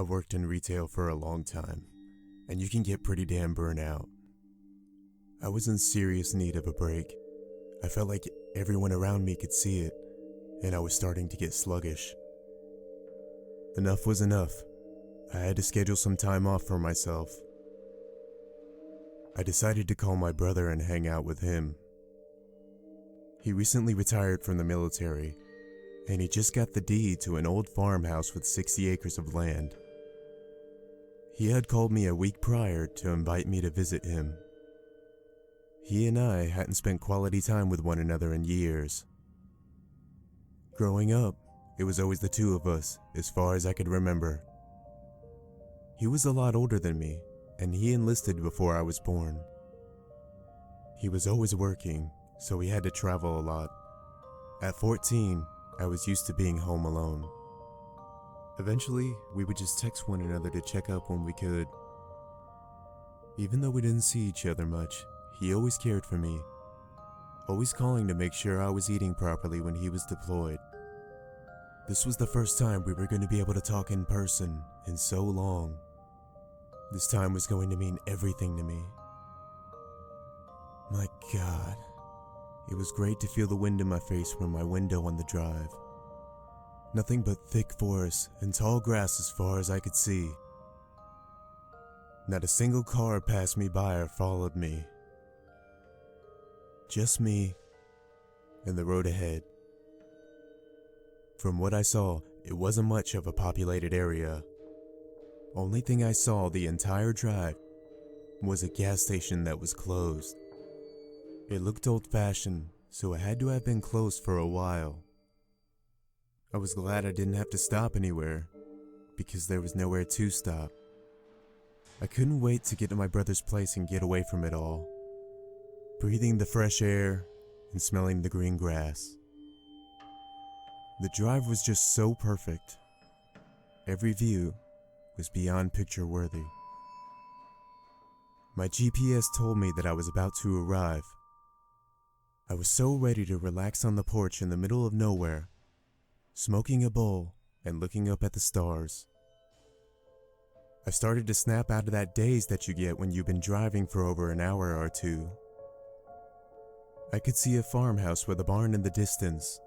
I've worked in retail for a long time, and you can get pretty damn burnt out. I was in serious need of a break. I felt like everyone around me could see it, and I was starting to get sluggish. Enough was enough. I had to schedule some time off for myself. I decided to call my brother and hang out with him. He recently retired from the military, and he just got the deed to an old farmhouse with 60 acres of land. He had called me a week prior to invite me to visit him. He and I hadn't spent quality time with one another in years. Growing up, it was always the two of us, as far as I could remember. He was a lot older than me, and he enlisted before I was born. He was always working, so he had to travel a lot. At 14, I was used to being home alone. Eventually, we would just text one another to check up when we could. Even though we didn't see each other much, he always cared for me, always calling to make sure I was eating properly when he was deployed. This was the first time we were going to be able to talk in person in so long. This time was going to mean everything to me. My God, it was great to feel the wind in my face from my window on the drive. Nothing but thick forest and tall grass as far as I could see. Not a single car passed me by or followed me. Just me and the road ahead. From what I saw, it wasn't much of a populated area. Only thing I saw the entire drive was a gas station that was closed. It looked old-fashioned, so it had to have been closed for a while. I was glad I didn't have to stop anywhere, because there was nowhere to stop. I couldn't wait to get to my brother's place and get away from it all, breathing the fresh air and smelling the green grass. The drive was just so perfect. Every view was beyond picture-worthy. My GPS told me that I was about to arrive. I was so ready to relax on the porch in the middle of nowhere, smoking a bowl and looking up at the stars. I started to snap out of that daze that you get when you've been driving for over an hour or two. I could see a farmhouse with a barn in the distance.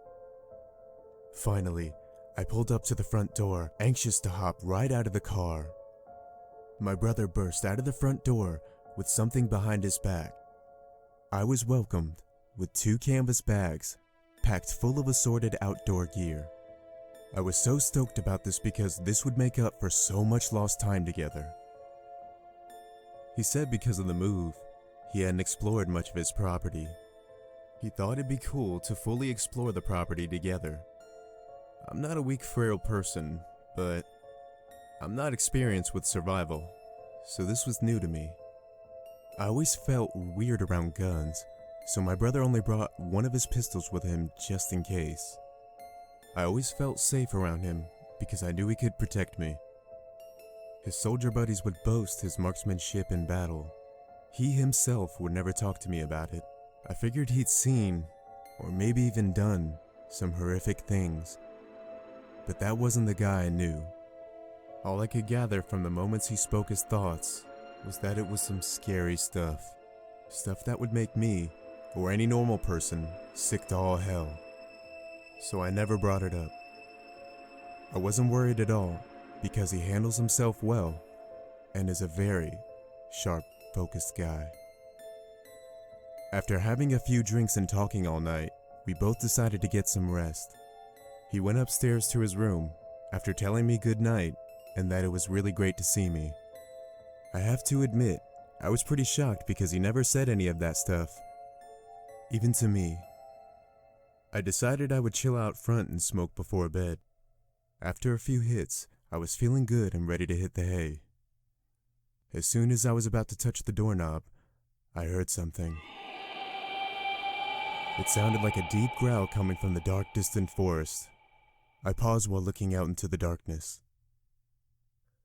Finally, I pulled up to the front door, anxious to hop right out of the car. My brother burst out of the front door with something behind his back. I was welcomed with 2 canvas bags packed full of assorted outdoor gear. I was so stoked about this because this would make up for so much lost time together. He said because of the move, he hadn't explored much of his property. He thought it'd be cool to fully explore the property together. I'm not a weak, frail person, but I'm not experienced with survival, so this was new to me. I always felt weird around guns, so my brother only brought one of his pistols with him just in case. I always felt safe around him because I knew he could protect me. His soldier buddies would boast his marksmanship in battle. He himself would never talk to me about it. I figured he'd seen, or maybe even done, some horrific things. But that wasn't the guy I knew. All I could gather from the moments he spoke his thoughts was that it was some scary stuff. Stuff that would make me, or any normal person, sick to all hell. So I never brought it up. I wasn't worried at all, because he handles himself well, and is a very sharp, focused guy. After having a few drinks and talking all night, we both decided to get some rest. He went upstairs to his room, after telling me good night, and that it was really great to see me. I have to admit, I was pretty shocked because he never said any of that stuff, even to me. I decided I would chill out front and smoke before bed. After a few hits, I was feeling good and ready to hit the hay. As soon as I was about to touch the doorknob, I heard something. It sounded like a deep growl coming from the dark, distant forest. I paused while looking out into the darkness.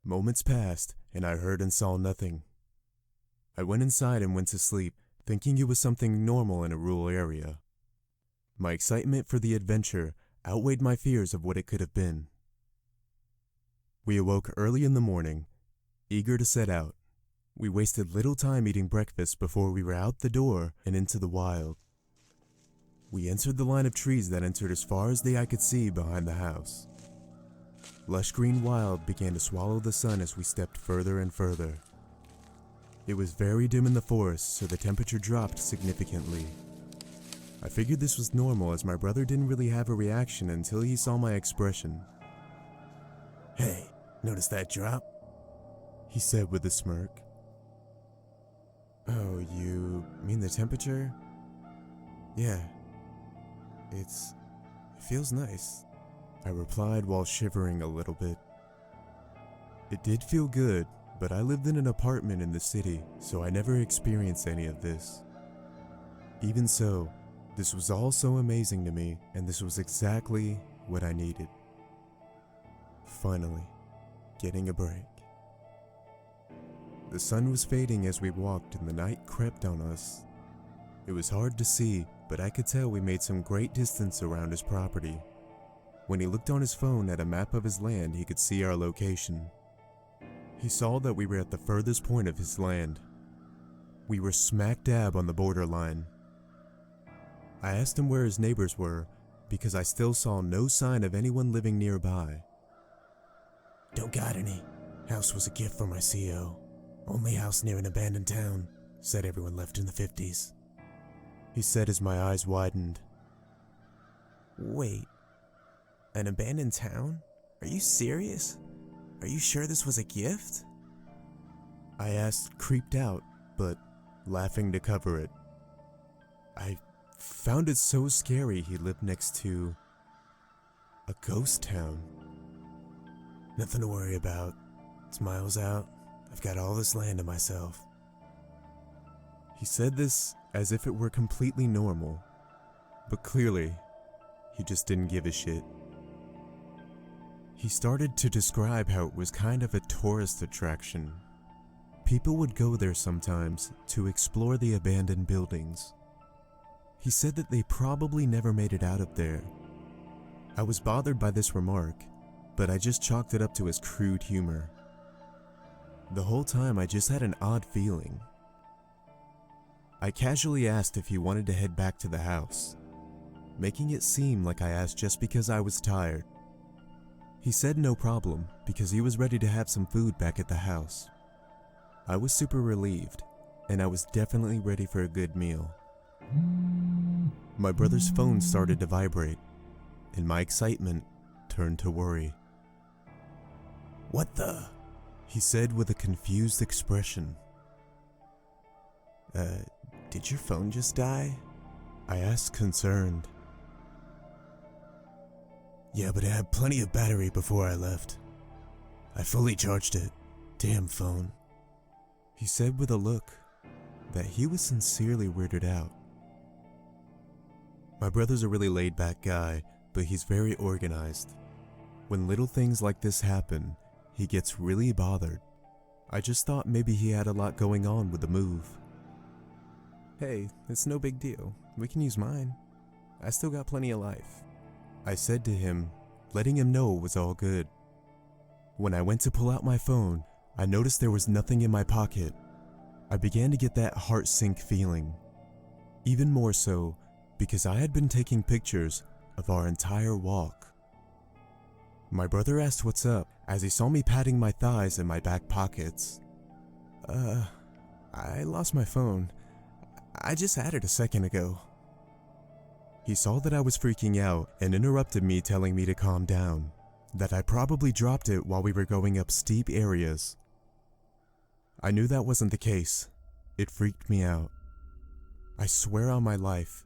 Moments passed, and I heard and saw nothing. I went inside and went to sleep, thinking it was something normal in a rural area. My excitement for the adventure outweighed my fears of what it could have been. We awoke early in the morning, eager to set out. We wasted little time eating breakfast before we were out the door and into the wild. We entered the line of trees that entered as far as the eye could see behind the house. Lush green wild began to swallow the sun as we stepped further and further. It was very dim in the forest, so the temperature dropped significantly. I figured this was normal as my brother didn't really have a reaction until he saw my expression. "Hey, notice that drop?" he said with a smirk. "Oh, you mean the temperature? Yeah, it feels nice," I replied while shivering a little bit. It did feel good, but I lived in an apartment in the city, so I never experienced any of this. Even so, this was all so amazing to me, and this was exactly what I needed. Finally, getting a break. The sun was fading as we walked and the night crept on us. It was hard to see, but I could tell we made some great distance around his property. When he looked on his phone at a map of his land, he could see our location. He saw that we were at the furthest point of his land. We were smack dab on the borderline. I asked him where his neighbors were, because I still saw no sign of anyone living nearby. "Don't got any. House was a gift from my CO. Only house near an abandoned town. Said everyone left in the 50s. He said as my eyes widened. "Wait, an abandoned town? Are you serious? Are you sure this was a gift?" I asked, creeped out, but laughing to cover it. I found it so scary he lived next to a ghost town. "Nothing to worry about. It's miles out. I've got all this land to myself." He said this as if it were completely normal, but clearly, he just didn't give a shit. He started to describe how it was kind of a tourist attraction. People would go there sometimes to explore the abandoned buildings. He said that they probably never made it out of there. I was bothered by this remark, but I just chalked it up to his crude humor. The whole time I just had an odd feeling. I casually asked if he wanted to head back to the house, making it seem like I asked just because I was tired. He said no problem because he was ready to have some food back at the house. I was super relieved, and I was definitely ready for a good meal. My brother's phone started to vibrate, and my excitement turned to worry. "What the?" he said with a confused expression. Did your phone just die?" I asked, concerned. "Yeah, but it had plenty of battery before I left. I fully charged it. Damn phone," he said with a look that he was sincerely weirded out. My brother's a really laid-back guy, but he's very organized. When little things like this happen, he gets really bothered. I just thought maybe he had a lot going on with the move. "Hey, it's no big deal. We can use mine. I still got plenty of life," I said to him, letting him know it was all good. When I went to pull out my phone, I noticed there was nothing in my pocket. I began to get that heart sink feeling. Even more so because I had been taking pictures of our entire walk. My brother asked what's up as he saw me patting my thighs and my back pockets. I lost my phone. I just had it a second ago." He saw that I was freaking out and interrupted me, telling me to calm down, that I probably dropped it while we were going up steep areas. I knew that wasn't the case. It freaked me out. I swear on my life,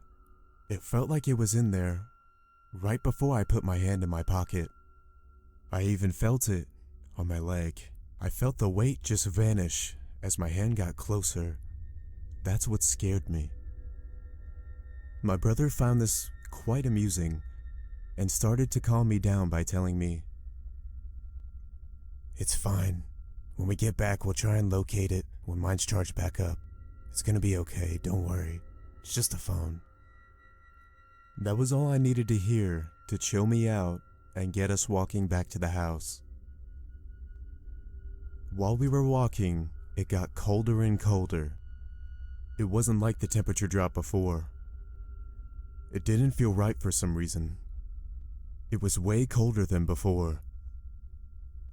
it felt like it was in there right before I put my hand in my pocket. I even felt it on my leg. I felt the weight just vanish as my hand got closer. That's what scared me. My brother found this quite amusing and started to calm me down by telling me, "It's fine. When we get back, we'll try and locate it when mine's charged back up. It's gonna be okay, don't worry. It's just a phone." That was all I needed to hear to chill me out and get us walking back to the house. While we were walking, it got colder and colder. It wasn't like the temperature drop before. It didn't feel right for some reason. It was way colder than before.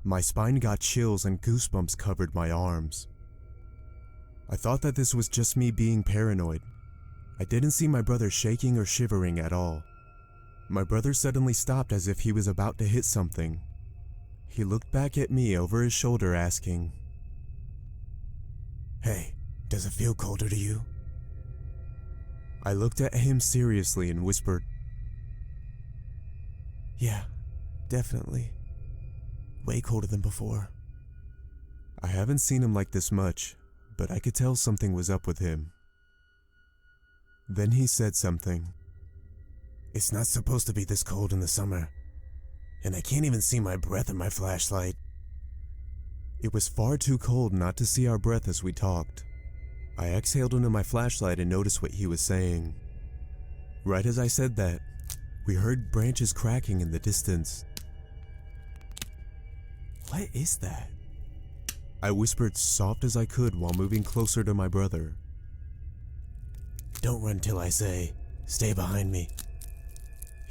My spine got chills and goosebumps covered my arms. I thought that this was just me being paranoid. I didn't see my brother shaking or shivering at all. My brother suddenly stopped as if he was about to hit something. He looked back at me over his shoulder asking, Hey, does it feel colder to you? I looked at him seriously and whispered, Yeah, definitely. Way colder than before. I haven't seen him like this much, but I could tell something was up with him. Then he said something. It's not supposed to be this cold in the summer, and I can't even see my breath in my flashlight. It was far too cold not to see our breath as we talked. I exhaled into my flashlight and noticed what he was saying. Right as I said that, we heard branches cracking in the distance. What is that? I whispered soft as I could while moving closer to my brother. Don't run till I say, stay behind me.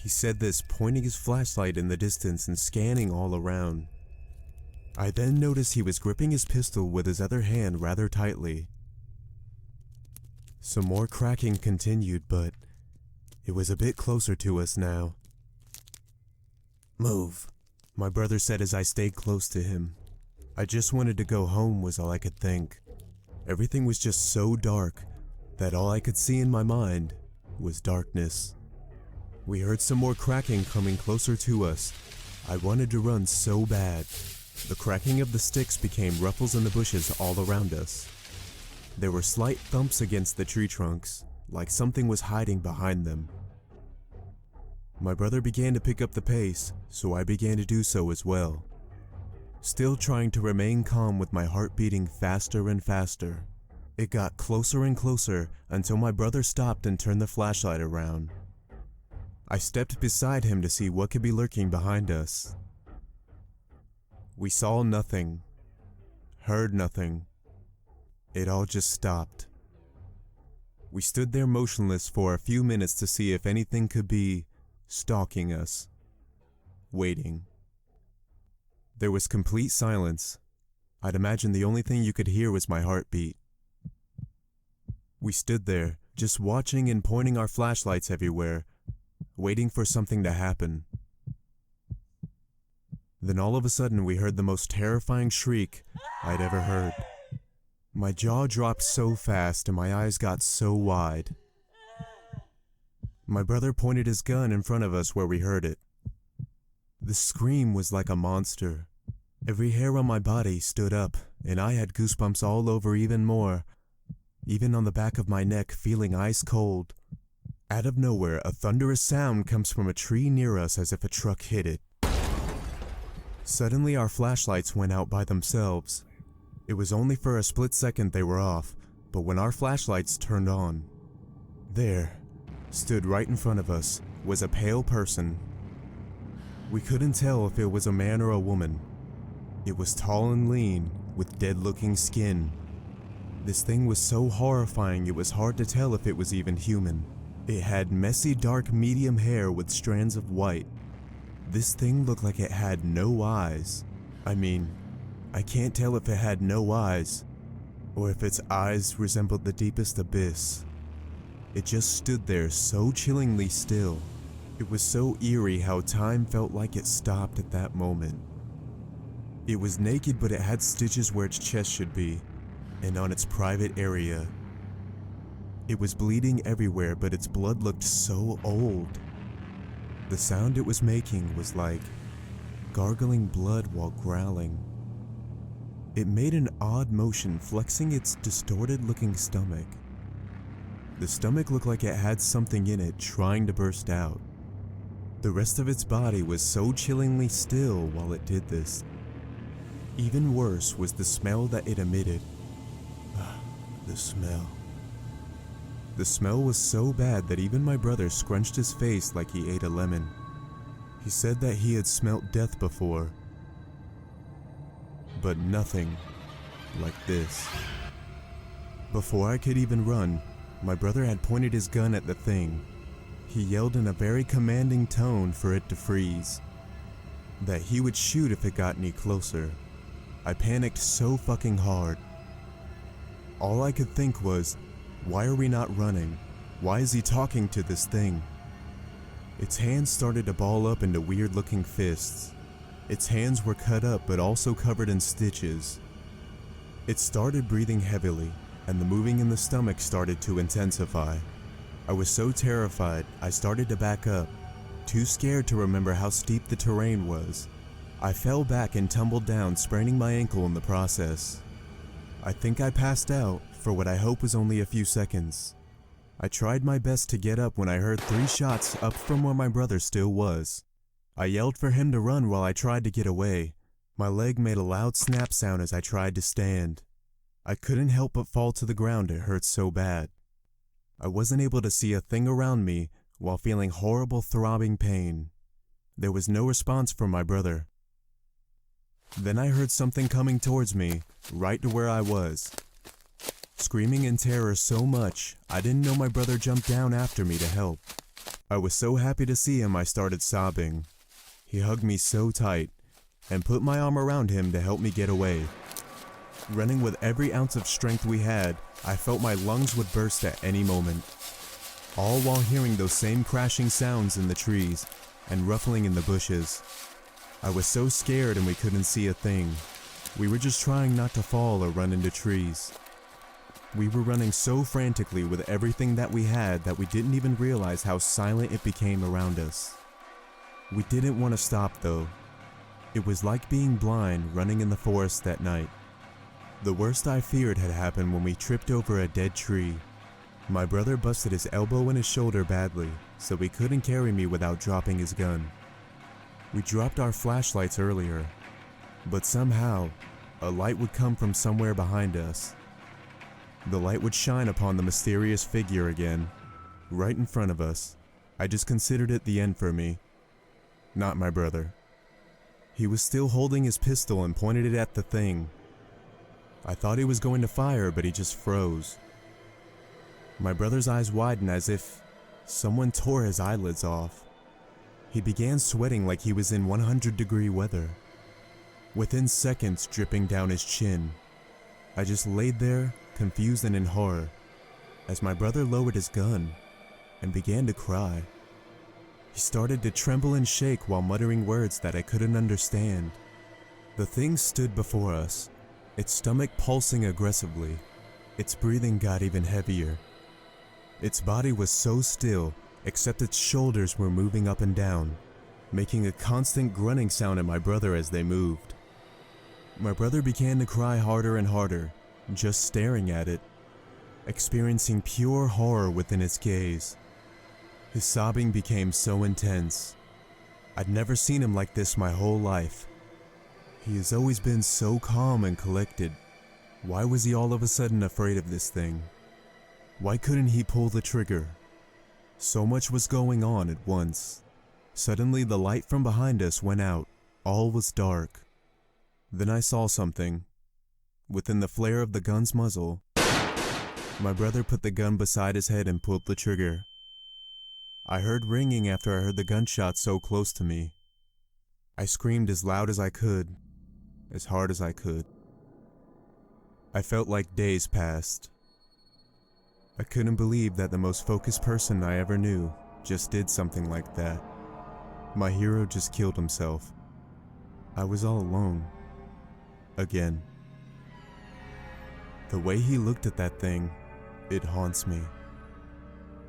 He said this, pointing his flashlight in the distance and scanning all around. I then noticed he was gripping his pistol with his other hand rather tightly. Some more cracking continued, but it was a bit closer to us now. Move, my brother said as I stayed close to him. I just wanted to go home was all I could think. Everything was just so dark that all I could see in my mind was darkness. We heard some more cracking coming closer to us. I wanted to run so bad. The cracking of the sticks became ruffles in the bushes all around us. There were slight thumps against the tree trunks, like something was hiding behind them. My brother began to pick up the pace, so I began to do so as well. Still trying to remain calm with my heart beating faster and faster. It got closer and closer until my brother stopped and turned the flashlight around. I stepped beside him to see what could be lurking behind us. We saw nothing, heard nothing. It all just stopped. We stood there motionless for a few minutes to see if anything could be stalking us, waiting. There was complete silence. I'd imagine the only thing you could hear was my heartbeat. We stood there, just watching and pointing our flashlights everywhere, waiting for something to happen. Then all of a sudden we heard the most terrifying shriek I'd ever heard. My jaw dropped so fast and my eyes got so wide. My brother pointed his gun in front of us where we heard it. The scream was like a monster. Every hair on my body stood up and I had goosebumps all over even more, even on the back of my neck feeling ice cold. Out of nowhere, a thunderous sound comes from a tree near us as if a truck hit it. Suddenly our flashlights went out by themselves. It was only for a split second they were off, but when our flashlights turned on, there, stood right in front of us, was a pale person. We couldn't tell if it was a man or a woman. It was tall and lean, with dead-looking skin. This thing was so horrifying it was hard to tell if it was even human. It had messy dark medium hair with strands of white. This thing looked like it had no eyes. I mean, I can't tell if it had no eyes, or if its eyes resembled the deepest abyss. It just stood there so chillingly still. It was so eerie how time felt like it stopped at that moment. It was naked, but it had stitches where its chest should be, and on its private area. It was bleeding everywhere, but its blood looked so old. The sound it was making was like gargling blood while growling. It made an odd motion, flexing its distorted-looking stomach. The stomach looked like it had something in it trying to burst out. The rest of its body was so chillingly still while it did this. Even worse was the smell that it emitted. The smell. The smell was so bad that even my brother scrunched his face like he ate a lemon. He said that he had smelt death before, but nothing like this. Before I could even run, my brother had pointed his gun at the thing. He yelled in a very commanding tone for it to freeze, that he would shoot if it got any closer. I panicked so fucking hard. All I could think was, why are we not running? Why is he talking to this thing? Its hands started to ball up into weird looking fists. Its hands were cut up but also covered in stitches. It started breathing heavily, and the moving in the stomach started to intensify. I was so terrified, I started to back up, too scared to remember how steep the terrain was. I fell back and tumbled down, spraining my ankle in the process. I think I passed out for what I hope was only a few seconds. I tried my best to get up when I heard 3 shots up from where my brother still was. I yelled for him to run while I tried to get away. My leg made a loud snap sound as I tried to stand. I couldn't help but fall to the ground, it hurt so bad. I wasn't able to see a thing around me while feeling horrible throbbing pain. There was no response from my brother. Then I heard something coming towards me, right to where I was. Screaming in terror so much, I didn't know my brother jumped down after me to help. I was so happy to see him I started sobbing. He hugged me so tight, and put my arm around him to help me get away. Running with every ounce of strength we had, I felt my lungs would burst at any moment. All while hearing those same crashing sounds in the trees, and ruffling in the bushes. I was so scared and we couldn't see a thing. We were just trying not to fall or run into trees. We were running so frantically with everything that we had that we didn't even realize how silent it became around us. We didn't want to stop though. It was like being blind running in the forest that night. The worst I feared had happened when we tripped over a dead tree. My brother busted his elbow and his shoulder badly, so he couldn't carry me without dropping his gun. We dropped our flashlights earlier, but somehow, a light would come from somewhere behind us. The light would shine upon the mysterious figure again, right in front of us. I just considered it the end for me. Not my brother. He was still holding his pistol and pointed it at the thing. I thought he was going to fire, but he just froze. My brother's eyes widened as if someone tore his eyelids off. He began sweating like he was in 100-degree weather. Within seconds, dripping down his chin. I just laid there, confused and in horror, as my brother lowered his gun and began to cry. He started to tremble and shake while muttering words that I couldn't understand. The thing stood before us, its stomach pulsing aggressively. Its breathing got even heavier. Its body was so still, except its shoulders were moving up and down, making a constant grunting sound at my brother as they moved. My brother began to cry harder and harder, just staring at it, experiencing pure horror within its gaze. His sobbing became so intense. I'd never seen him like this my whole life. He has always been so calm and collected. Why was he all of a sudden afraid of this thing? Why couldn't he pull the trigger? So much was going on at once. Suddenly the light from behind us went out. All was dark. Then I saw something. Within the flare of the gun's muzzle, my brother put the gun beside his head and pulled the trigger. I heard ringing after I heard the gunshot so close to me. I screamed as loud as I could, as hard as I could. I felt like days passed. I couldn't believe that the most focused person I ever knew just did something like that. My hero just killed himself. I was all alone. Again. The way he looked at that thing, it haunts me.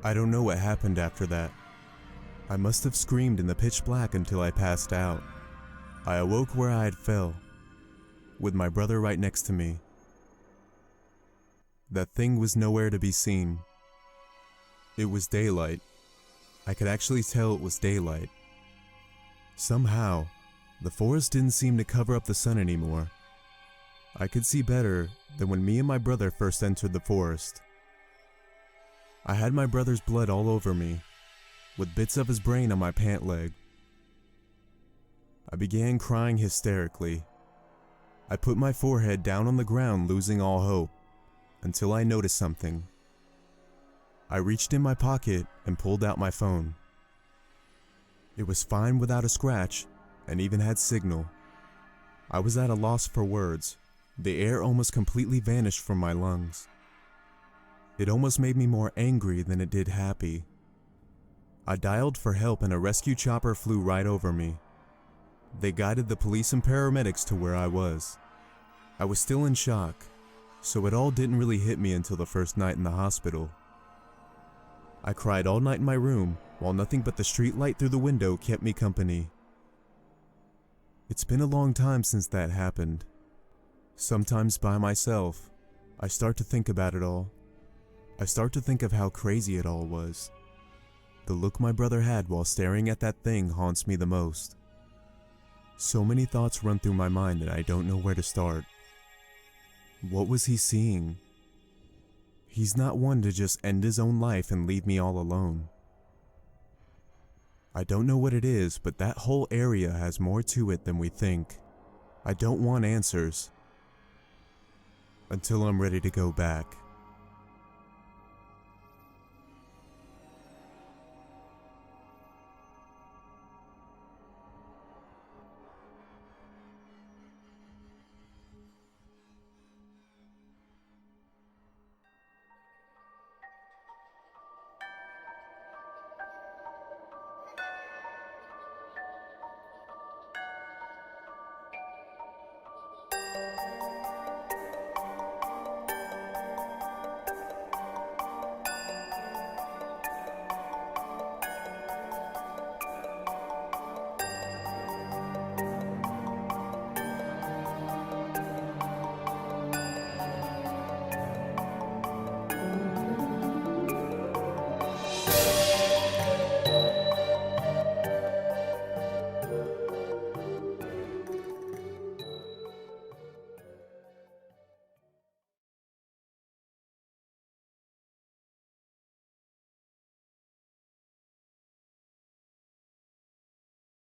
I don't know what happened after that. I must have screamed in the pitch black until I passed out. I awoke where I had fell, with my brother right next to me. That thing was nowhere to be seen. It was daylight. I could actually tell it was daylight. Somehow, the forest didn't seem to cover up the sun anymore. I could see better than when me and my brother first entered the forest. I had my brother's blood all over me, with bits of his brain on my pant leg. I began crying hysterically. I put my forehead down on the ground, losing all hope, until I noticed something. I reached in my pocket and pulled out my phone. It was fine without a scratch and even had signal. I was at a loss for words. The air almost completely vanished from my lungs. It almost made me more angry than it did happy. I dialed for help and a rescue chopper flew right over me. They guided the police and paramedics to where I was. I was still in shock, so it all didn't really hit me until the first night in the hospital. I cried all night in my room, while nothing but the street light through the window kept me company. It's been a long time since that happened. Sometimes by myself, I start to think about it all. I start to think of how crazy it all was. The look my brother had while staring at that thing haunts me the most. So many thoughts run through my mind and I don't know where to start. What was he seeing? He's not one to just end his own life and leave me all alone. I don't know what it is, but that whole area has more to it than we think. I don't want answers until I'm ready to go back.